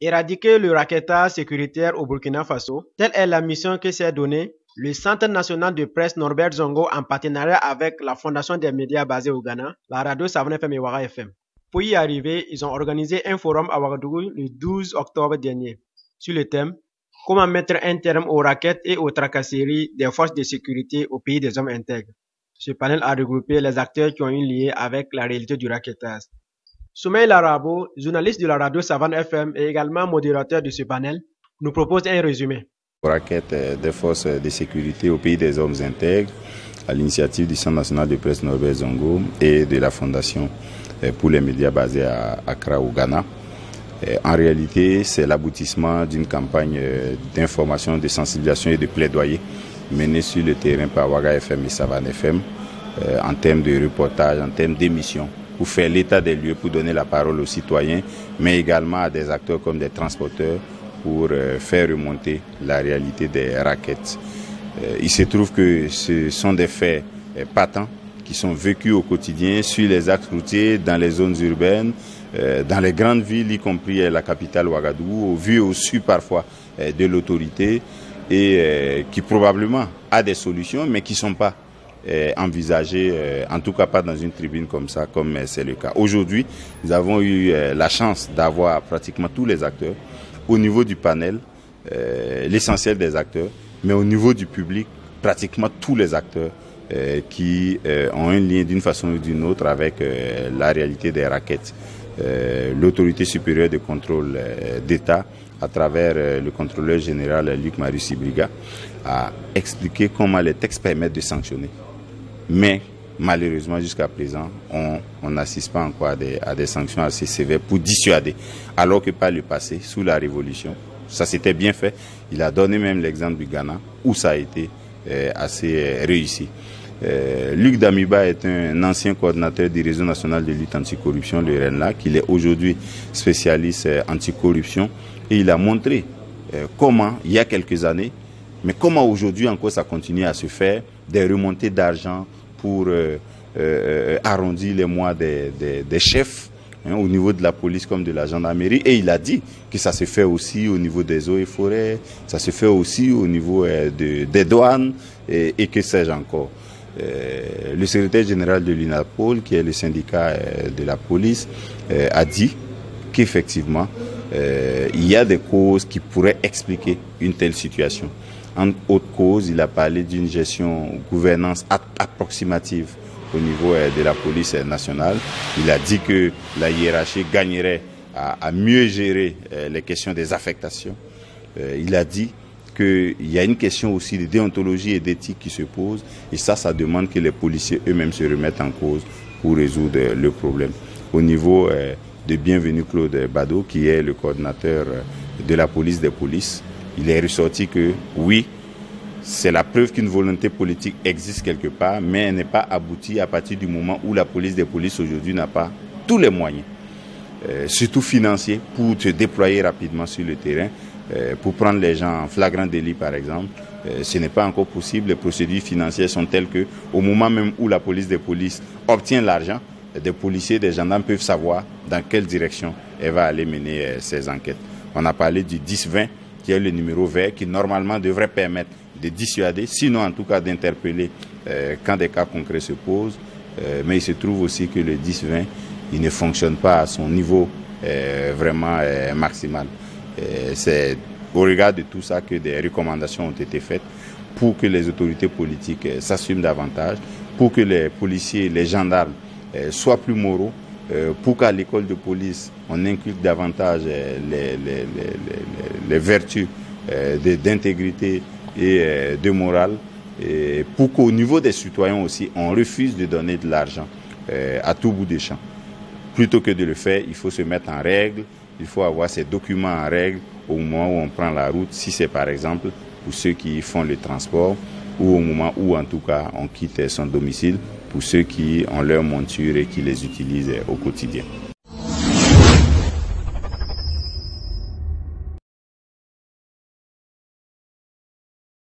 Éradiquer le rackettage sécuritaire au Burkina Faso, telle est la mission que s'est donnée le Centre national de presse Norbert Zongo en partenariat avec la Fondation des médias basée au Ghana, la radio Savane FM et Ouaga FM. Pour y arriver, ils ont organisé un forum à Ouagadougou le 12 octobre dernier sur le thème « Comment mettre un terme aux rackets et aux tracasseries des forces de sécurité au pays des hommes intègres ». Ce panel a regroupé les acteurs qui ont un lien avec la réalité du rackettage. Soumaïl Arabo, journaliste de la radio Savane FM et également modérateur de ce panel, nous propose un résumé. Raquette des forces de sécurité au pays des hommes intègres, à l'initiative du Centre national de presse Norbert Zongo et de la Fondation pour les médias basée à Accra au Ghana. En réalité, c'est l'aboutissement d'une campagne d'information, de sensibilisation et de plaidoyer menée sur le terrain par Ouaga FM et Savane FM en termes de reportage, en termes d'émissions, pour faire l'état des lieux, pour donner la parole aux citoyens, mais également à des acteurs comme des transporteurs, pour faire remonter la réalité des rackets. Il se trouve que ce sont des faits patents qui sont vécus au quotidien sur les axes routiers, dans les zones urbaines, dans les grandes villes, y compris la capitale Ouagadougou, au vu au su parfois de l'autorité et qui probablement a des solutions, mais qui ne sont pas envisagées, en tout cas pas dans une tribune comme ça, comme c'est le cas. Aujourd'hui, nous avons eu la chance d'avoir pratiquement tous les acteurs au niveau du panel, l'essentiel des acteurs, mais au niveau du public, pratiquement tous les acteurs qui ont un lien d'une façon ou d'une autre avec la réalité des rackets. L'autorité supérieure de contrôle d'État, à travers le contrôleur général Luc-Marie Sibriga, a expliqué comment les textes permettent de sanctionner. Mais malheureusement, jusqu'à présent, on n'assiste pas encore à des sanctions assez sévères pour dissuader. Alors que par le passé, sous la Révolution, ça s'était bien fait. Il a donné même l'exemple du Ghana, où ça a été assez réussi. Luc Damiba est un ancien coordinateur du réseau national de lutte anticorruption, le RENLA, qu'il est aujourd'hui spécialiste anticorruption. Et il a montré comment, il y a quelques années, mais comment aujourd'hui encore ça continue à se faire, des remontées d'argent pour arrondir les mois des chefs au niveau de la police comme de la gendarmerie. Et il a dit que ça se fait aussi au niveau des eaux et forêts, ça se fait aussi au niveau des douanes et que sais-je encore. Le secrétaire général de l'UNAPOL, qui est le syndicat de la police, a dit qu'effectivement, il y a des causes qui pourraient expliquer une telle situation. En autre cause, il a parlé d'une gestion gouvernance approximative au niveau de la police nationale. Il a dit que la hiérarchie gagnerait à mieux gérer les questions des affectations. Il a dit qu'il y a une question aussi de déontologie et d'éthique qui se pose. Et ça demande que les policiers eux-mêmes se remettent en cause pour résoudre le problème. Au niveau de Bienvenu Claude Bado, qui est le coordinateur de la police des polices, il est ressorti que oui, c'est la preuve qu'une volonté politique existe quelque part, mais elle n'est pas aboutie à partir du moment où la police des polices aujourd'hui n'a pas tous les moyens, surtout financiers, pour se déployer rapidement sur le terrain, pour prendre les gens en flagrant délit par exemple. Ce n'est pas encore possible. Les procédures financières sont telles que, au moment même où la police des polices obtient l'argent, des policiers, des gendarmes peuvent savoir dans quelle direction elle va aller mener ses enquêtes. On a parlé du 10-20, qui est le numéro vert, qui normalement devrait permettre de dissuader, sinon en tout cas d'interpeller quand des cas concrets se posent. Mais il se trouve aussi que le 10-20, il ne fonctionne pas à son niveau vraiment maximal. C'est au regard de tout ça que des recommandations ont été faites pour que les autorités politiques s'assument davantage, pour que les policiers, les gendarmes soient plus moraux, pour qu'à l'école de police, on inculque davantage les vertus d'intégrité et de morale, et pour qu'au niveau des citoyens aussi, on refuse de donner de l'argent à tout bout des champs. Plutôt que de le faire, il faut se mettre en règle, il faut avoir ces documents en règle au moment où on prend la route, si c'est par exemple pour ceux qui font le transport, ou au moment où en tout cas on quitte son domicile, pour ceux qui ont leur monture et qui les utilisent au quotidien.